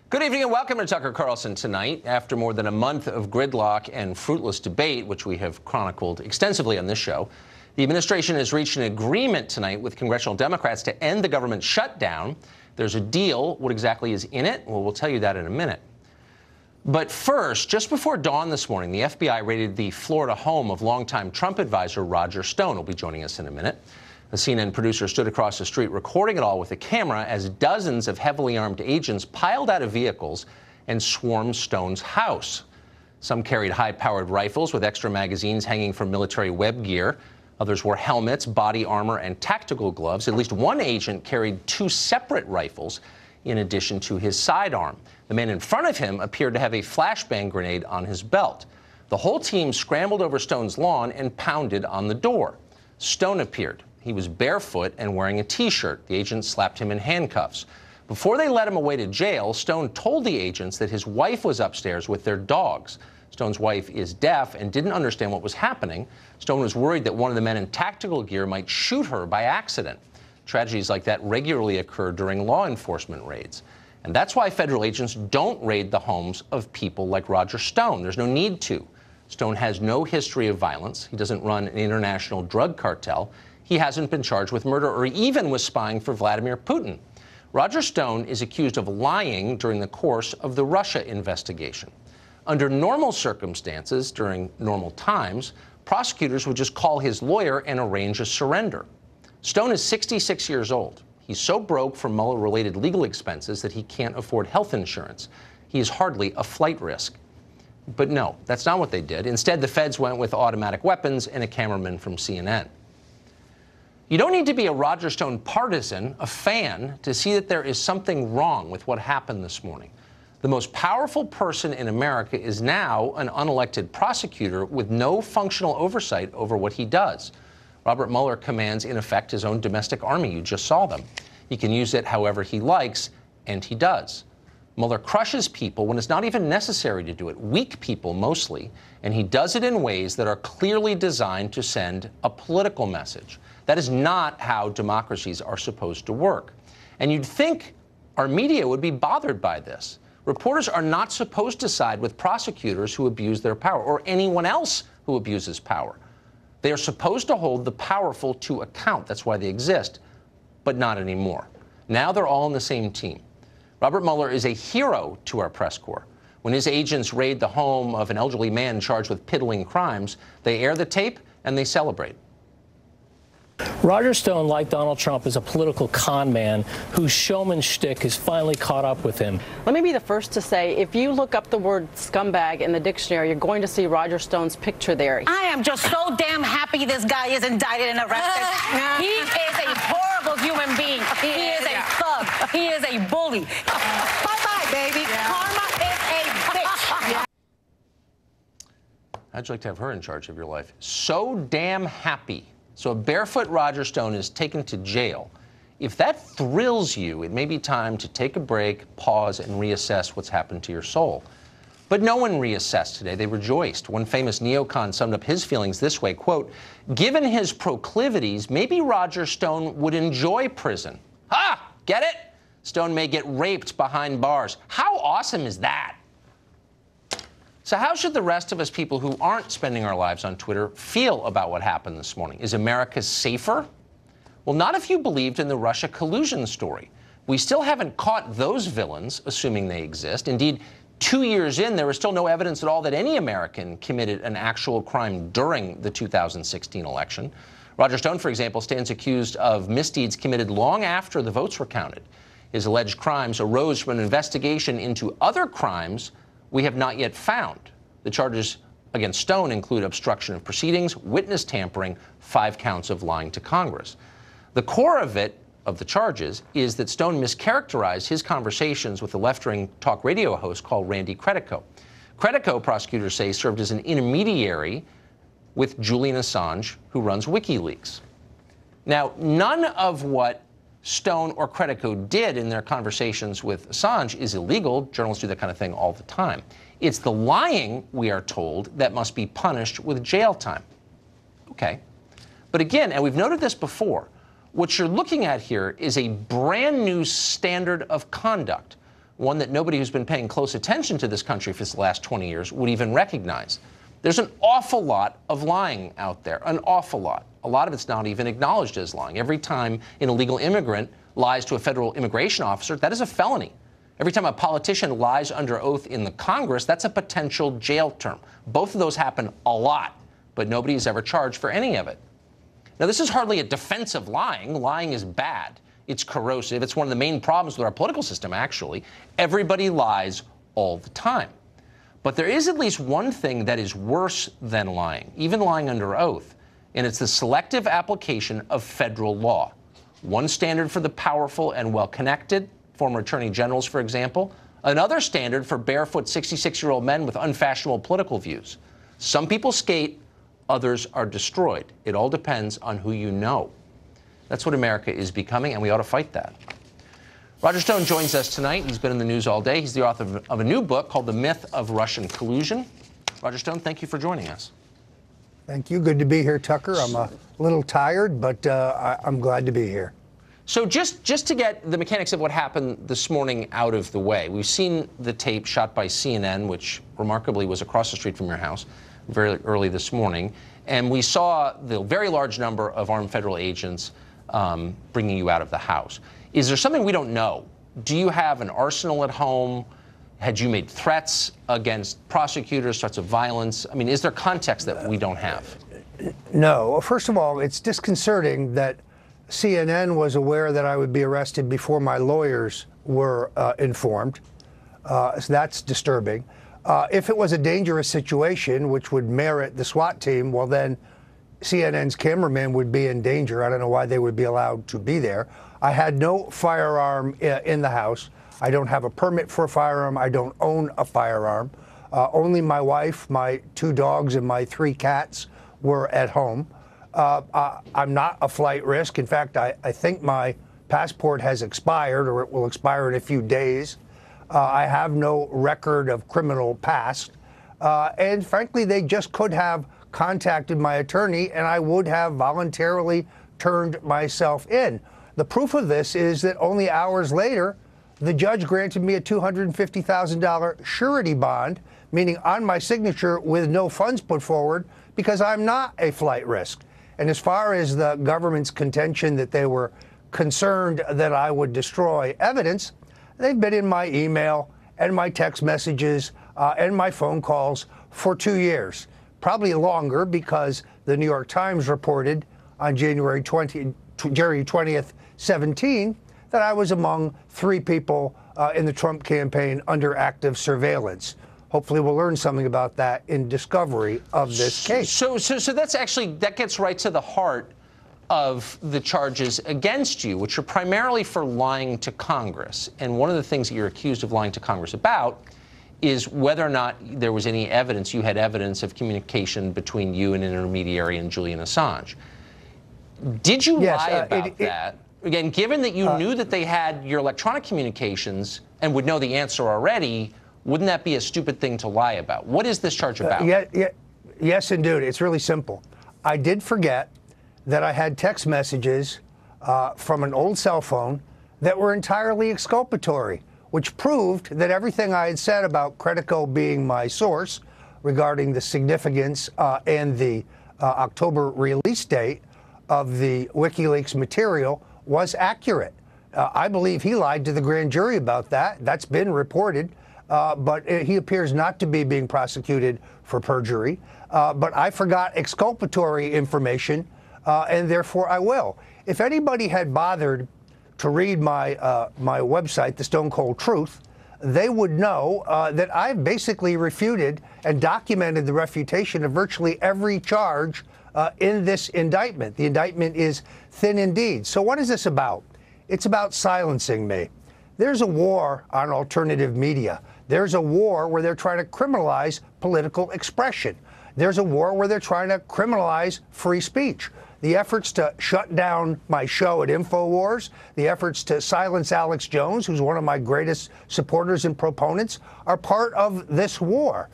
Good evening and welcome to Tucker Carlson Tonight. After more than a month of gridlock and fruitless debate, which we have chronicled extensively on this show, the administration has reached an agreement tonight with congressional Democrats to end the government shutdown. There's a deal. What exactly is in it? Well, we'll tell you that in a minute. But first, just before dawn this morning, the FBI raided the Florida home of longtime Trump advisor Roger Stone. He'll be joining us in a minute. The CNN producer stood across the street recording it all with a camera as dozens of heavily armed agents piled out of vehicles and swarmed Stone's house. Some carried high-powered rifles with extra magazines hanging from military web gear. Others wore helmets, body armor, and tactical gloves. At least one agent carried two separate rifles in addition to his sidearm. The man in front of him appeared to have a flashbang grenade on his belt. The whole team scrambled over Stone's lawn and pounded on the door. Stone appeared. He was barefoot and wearing a T-shirt. The agents slapped him in handcuffs. Before they let him away to jail, Stone told the agents that his wife was upstairs with their dogs. Stone's wife is deaf and didn't understand what was happening. Stone was worried that one of the men in tactical gear might shoot her by accident. Tragedies like that regularly occur during law enforcement raids. And that's why federal agents don't raid the homes of people like Roger Stone. There's no need to. Stone has no history of violence. He doesn't run an international drug cartel. He hasn't been charged with murder or even with spying for Vladimir Putin. Roger Stone is accused of lying during the course of the Russia investigation. Under normal circumstances, during normal times, prosecutors would just call his lawyer and arrange a surrender. Stone is 66 years old. He's so broke from Mueller-related legal expenses that he can't afford health insurance. He is hardly a flight risk. But no, that's not what they did. Instead, the feds went with automatic weapons and a cameraman from CNN. You don't need to be a Roger Stone partisan, a fan, to see that there is something wrong with what happened this morning. The most powerful person in America is now an unelected prosecutor with no functional oversight over what he does. Robert Mueller commands, in effect, his own domestic army. You just saw them. He can use it however he likes, and he does. Mueller crushes people when it's not even necessary to do it, weak people mostly, and he does it in ways that are clearly designed to send a political message. That is not how democracies are supposed to work. And you'd think our media would be bothered by this. Reporters are not supposed to side with prosecutors who abuse their power or anyone else who abuses power. They are supposed to hold the powerful to account. That's why they exist, but not anymore. Now they're all on the same team. Robert Mueller is a hero to our press corps. When his agents raid the home of an elderly man charged with piddling crimes, they air the tape and they celebrate. Roger Stone, like Donald Trump, is a political con man whose showman shtick has finally caught up with him. Let me be the first to say, if you look up the word scumbag in the dictionary, you're going to see Roger Stone's picture there. I am just so damn happy this guy is indicted and arrested. He is a horrible human being. He is a thug. He is a bully. Bye-bye, baby. Karma is a bitch. How'd you like to have her in charge of your life? So damn happy. So a barefoot Roger Stone is taken to jail. If that thrills you, it may be time to take a break, pause, and reassess what's happened to your soul. But no one reassessed today. They rejoiced. One famous neocon summed up his feelings this way, quote, "Given his proclivities, maybe Roger Stone would enjoy prison." Ha! Get it? Stone may get raped behind bars. How awesome is that? So how should the rest of us people who aren't spending our lives on Twitter feel about what happened this morning? Is America safer? Well, not if you believed in the Russia collusion story. We still haven't caught those villains, assuming they exist. Indeed, 2 years in, there is still no evidence at all that any American committed an actual crime during the 2016 election. Roger Stone, for example, stands accused of misdeeds committed long after the votes were counted. His alleged crimes arose from an investigation into other crimes we have not yet found. The charges against Stone include obstruction of proceedings, witness tampering, 5 counts of lying to Congress. The core of the charges, is that Stone mischaracterized his conversations with a left-wing talk radio host called Randy Credico. Credico, prosecutors say, served as an intermediary with Julian Assange, who runs WikiLeaks. Now, none of what Stone or Credico did in their conversations with Assange is illegal. Journalists do that kind of thing all the time. It's the lying, we are told, that must be punished with jail time. Okay. But again, and we've noted this before, what you're looking at here is a brand new standard of conduct. one that nobody who's been paying close attention to this country for the last 20 years would even recognize. There's an awful lot of lying out there, an awful lot. A lot of it's not even acknowledged as lying. Every time an illegal immigrant lies to a federal immigration officer, that is a felony. Every time a politician lies under oath in the Congress, that's a potential jail term. Both of those happen a lot, but nobody is ever charged for any of it. Now, this is hardly a defense of lying. Lying is bad. It's corrosive. It's one of the main problems with our political system, actually. Everybody lies all the time. But there is at least one thing that is worse than lying, even lying under oath, and it's the selective application of federal law. One standard for the powerful and well-connected, former attorney generals, for example. Another standard for barefoot 66-year-old men with unfashionable political views. Some people skate, others are destroyed. It all depends on who you know. That's what America is becoming, and we ought to fight that. Roger Stone joins us tonight. He's been in the news all day. He's the author of a new book called The Myth of Russian Collusion. Roger Stone, thank you for joining us. Thank you. Good to be here, Tucker. I'm a little tired, but I'm glad to be here. So just to get the mechanics of what happened this morning out of the way, we've seen the tape shot by CNN, which remarkably was across the street from your house very early this morning, and we saw the very large number of armed federal agents bringing you out of the house. Is there something we don't know? Do you have an arsenal at home? Had you made threats against prosecutors, threats of violence? I mean, is there context that we don't have? No. First of all, it's disconcerting that CNN was aware that I would be arrested before my lawyers were informed. So that's disturbing. If it was a dangerous situation, which would merit the SWAT team, well, then CNN's cameraman would be in danger. I don't know why they would be allowed to be there. I had no firearm in the house. I don't have a permit for a firearm. I don't own a firearm. Only my wife, my 2 dogs, and my 3 cats were at home. I'm not a flight risk. In fact, I think my passport has expired, or it will expire in a few days. I have no record of criminal past. And frankly, they just could have contacted my attorney, and I would have voluntarily turned myself in. The proof of this is that only hours later, the judge granted me a $250,000 surety bond, meaning on my signature with no funds put forward, because I'm not a flight risk. And as far as the government's contention that they were concerned that I would destroy evidence, they've been in my email and my text messages and my phone calls for 2 years. Probably longer, because the New York Times reported on January 20th, 17, that I was among 3 people in the Trump campaign under active surveillance. Hopefully we'll learn something about that in discovery of this case. So that's actually, that gets right to the heart of the charges against you, which are primarily for lying to Congress. And one of the things that you're accused of lying to Congress about is whether or not there was any evidence, you had evidence of communication between you and an intermediary and Julian Assange. Did you lie about that? Again, given that you knew that they had your electronic communications and would know the answer already, wouldn't that be a stupid thing to lie about? What is this charge about? Yes, indeed. It's really simple. I did forget that I had text messages from an old cell phone that were entirely exculpatory, which proved that everything I had said about Credico being my source regarding the significance and the October release date of the WikiLeaks material was accurate. I believe he lied to the grand jury about that. That's been reported, but he appears not to be being prosecuted for perjury. But I forgot exculpatory information, and therefore I will. If anybody had bothered to read my website, The Stone Cold Truth, they would know that I've basically refuted and documented the refutation of virtually every charge in this indictment. The indictment is thin indeed. So what is this about? It's about silencing me. There's a war on alternative media. There's a war where they're trying to criminalize political expression. There's a war where they're trying to criminalize free speech. The efforts to shut down my show at InfoWars, the efforts to silence Alex Jones, who's one of my greatest supporters and proponents, are part of this war.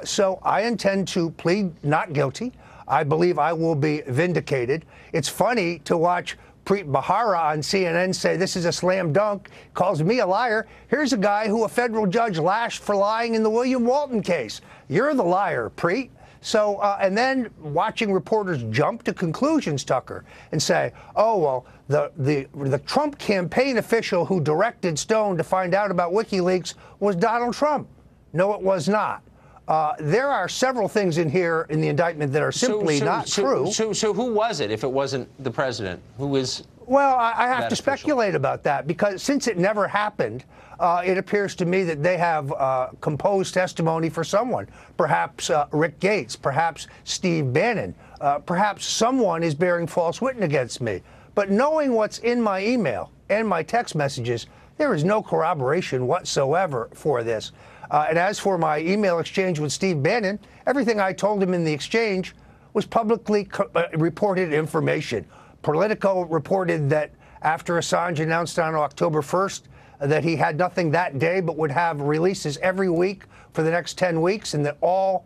So I intend to plead not guilty. I believe I will be vindicated. It's funny to watch Preet Bharara on CNN say this is a slam dunk, calls me a liar. Here's a guy who a federal judge lashed for lying in the William Walton case. You're the liar, Preet. So, and then watching reporters jump to conclusions, Tucker, and say, oh, well, the Trump campaign official who directed Stone to find out about WikiLeaks was Donald Trump. No, it was not. There are several things in here in the indictment that are simply not true. So who was it if it wasn't the president? Who is? Well, I have to speculate about that because since it never happened, it appears to me that they have composed testimony for someone. Perhaps Rick Gates, perhaps Steve Bannon, perhaps someone is bearing false witness against me. But knowing what's in my email and my text messages, there is no corroboration whatsoever for this. And as for my email exchange with Steve Bannon, everything I told him in the exchange was publicly reported information. Politico reported that after Assange announced on October 1st that he had nothing that day but would have releases every week for the next 10 weeks and that all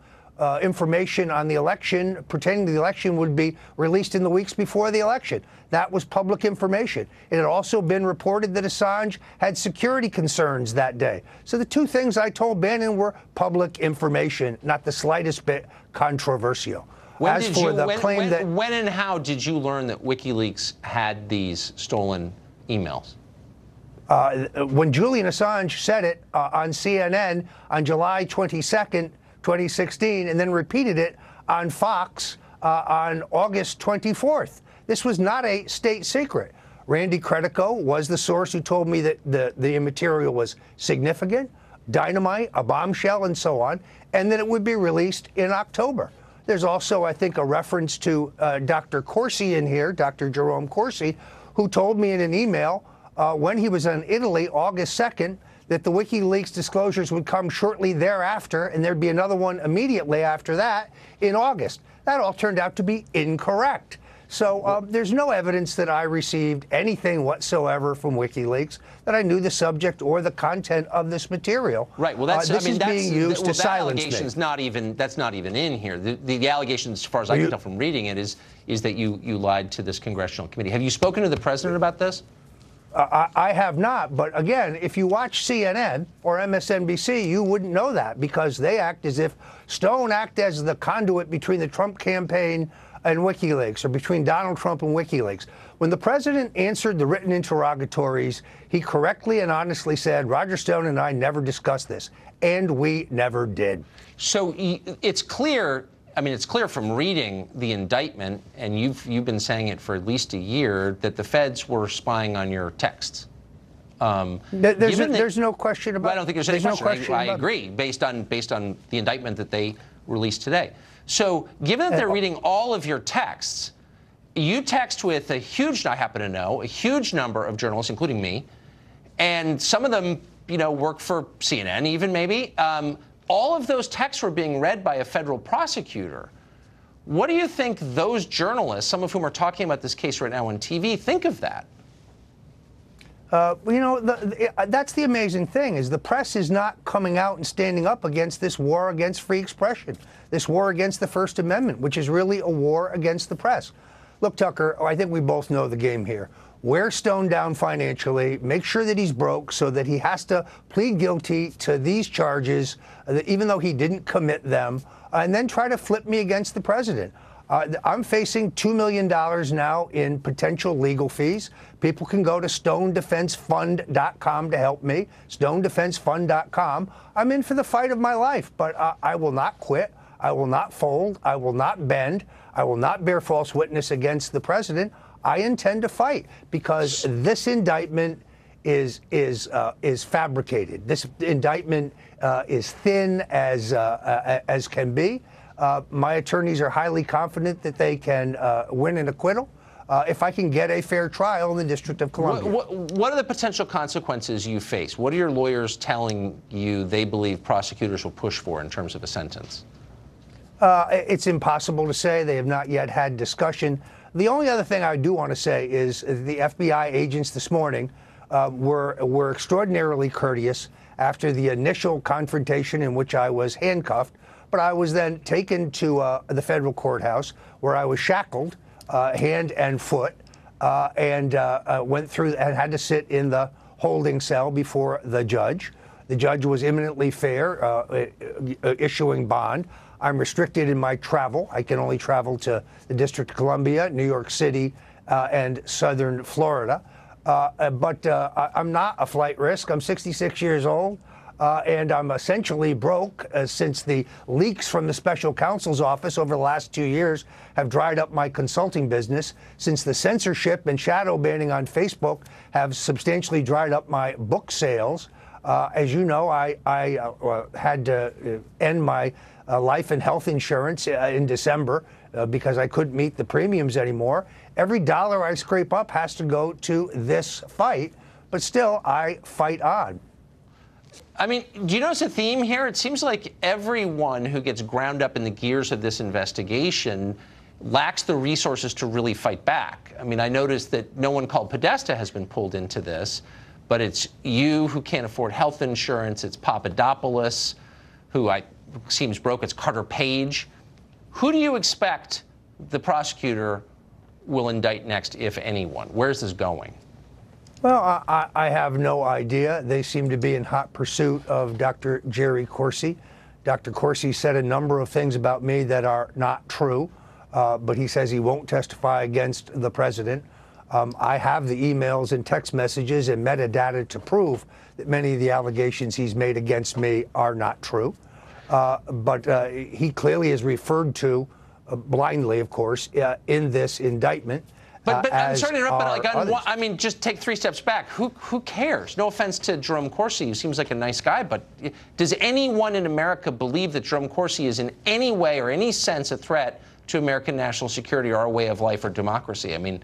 information on the election pertaining to the election would be released in the weeks before the election. That was public information. It had also been reported that Assange had security concerns that day. So the two things I told Bannon were public information, not the slightest bit controversial. When and how did you learn that WikiLeaks had these stolen emails? When Julian Assange said it on CNN on July 22nd, 2016, and then repeated it on Fox on August 24th. This was not a state secret. Randy Credico was the source who told me that the material was significant, dynamite, a bombshell, and so on, and that it would be released in October. There's also, I think, a reference to Dr. Corsi in here, Dr. Jerome Corsi, who told me in an email when he was in Italy, August 2nd, that the WikiLeaks disclosures would come shortly thereafter, and there'd be another one immediately after that in August. That all turned out to be incorrect. So there's no evidence that I received anything whatsoever from WikiLeaks, that I knew the subject or the content of this material. Right. Well, that's this is being used to silence me. That's not even in here. The allegation, as far as I can tell from reading it, is that you lied to this congressional committee. Have you spoken to the president about this? I have not, but again, if you watch CNN or MSNBC, you wouldn't know that because they act as if Stone act as the conduit between the Trump campaign and WikiLeaks, or between Donald Trump and WikiLeaks. When the president answered the written interrogatories, he correctly and honestly said, Roger Stone and I never discussed this, and we never did. So it's clear. I mean, it's clear from reading the indictment, and you've been saying it for at least a year, that the feds were spying on your texts. There's no question about it. I don't think there's any question. I agree, based on the indictment that they released today. So given that they're reading all of your texts, you text with a huge, I happen to know, a huge number of journalists, including me, and some of them, work for CNN even maybe. All of those texts were being read by a federal prosecutor. What do you think those journalists, some of whom are talking about this case right now on TV, think of that? That's the amazing thing, is the press is not coming out and standing up against this war against free expression, this war against the First Amendment, which is really a war against the press. Look, Tucker, I think we both know the game here. Wear Stone down financially, make sure that he's broke so that he has to plead guilty to these charges, even though he didn't commit them, and then try to flip me against the president. I'm facing $2 million now in potential legal fees. People can go to StoneDefenseFund.com to help me, StoneDefenseFund.com. I'm in for the fight of my life, but I will not quit. I will not fold. I will not bend. I will not bear false witness against the president. I intend to fight because this indictment is fabricated. This indictment is thin as can be. My attorneys are highly confident that they can win an acquittal if I can get a fair trial in the District of Columbia. What are the potential consequences you face? What are your lawyers telling you they believe prosecutors will push for in terms of a sentence? It's impossible to say. They have not yet had discussion. The only other thing I do want to say is the FBI agents this morning were extraordinarily courteous after the initial confrontation in which I was handcuffed. But I was then taken to the federal courthouse where I was shackled, hand and foot, and went through and had to sit in the holding cell before the judge. The judge was eminently fair, issuing bond. I'm restricted in my travel. I can only travel to the District of Columbia, New York City, and southern Florida. But I'm not a flight risk. I'm 66 years old. And I'm essentially broke since the leaks from the special counsel's office over the last 2 years have dried up my consulting business, since the censorship and shadow banning on Facebook have substantially dried up my book sales. As you know, I had to end my life and health insurance in December because I couldn't meet the premiums anymore. Every dollar I scrape up has to go to this fight, but still I fight on. I mean, do you notice a theme here? It seems like everyone who gets ground up in the gears of this investigation lacks the resources to really fight back. I mean, I noticed that no one called Podesta has been pulled into this, but it's you who can't afford health insurance. It's Papadopoulos, who seems broke. It's Carter Page. Who do you expect the prosecutor will indict next, if anyone? Where's this going? Well, I have no idea. They seem to be in hot pursuit of Dr. Jerry Corsi. Dr. Corsi said a number of things about me that are not true, but he says he won't testify against the president. I have the emails and text messages and metadata to prove that many of the allegations he's made against me are not true. But he clearly is referred to, blindly, of course, in this indictment. But I'm sorry to interrupt, but I mean, just take 3 steps back. Who cares? No offense to Jerome Corsi, who seems like a nice guy, but does anyone in America believe that Jerome Corsi is in any way or any sense a threat to American national security or our way of life or democracy? I mean,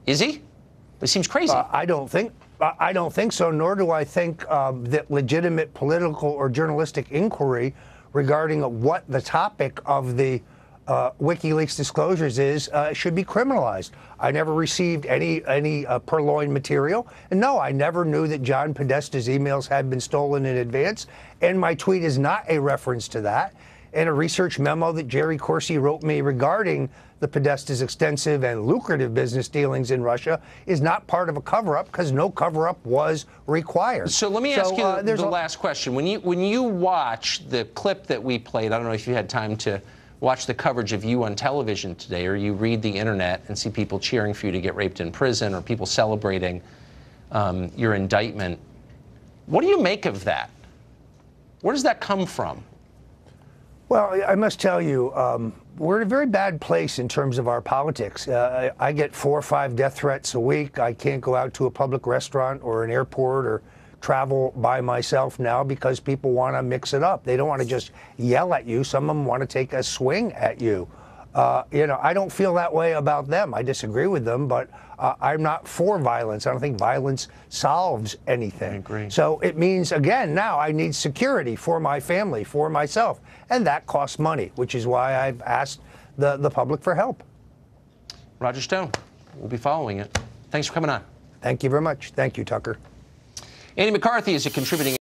is he? It seems crazy. I don't think so, nor do I think that legitimate political or journalistic inquiry regarding what the topic of the WikiLeaks disclosures is should be criminalized. I never received any purloined material, and no, I never knew that John Podesta's emails had been stolen in advance, and my tweet is not a reference to that. And a research memo that Jerry Corsi wrote me regarding the Podesta's extensive and lucrative business dealings in Russia is not part of a cover-up, because no cover-up was required. So let me ask you the last question. When you watch the clip that we played, I don't know if you had time to watch the coverage of you on television today, or you read the internet and see people cheering for you to get raped in prison, or people celebrating your indictment. What do you make of that? Where does that come from? Well, I must tell you, we're in a very bad place in terms of our politics. I get 4 or 5 death threats a week. I can't go out to a public restaurant or an airport or travel by myself now because people want to mix it up. They don't want to just yell at you. Some of them want to take a swing at you. You know, I don't feel that way about them. I disagree with them, but I'm not for violence. I don't think violence solves anything. I agree. So it means, again, now I need security for my family, for myself, and that costs money, which is why I've asked the public for help. Roger Stone, we'll be following it. Thanks for coming on. Thank you very much. Thank you, Tucker. Andy McCarthy is a contributing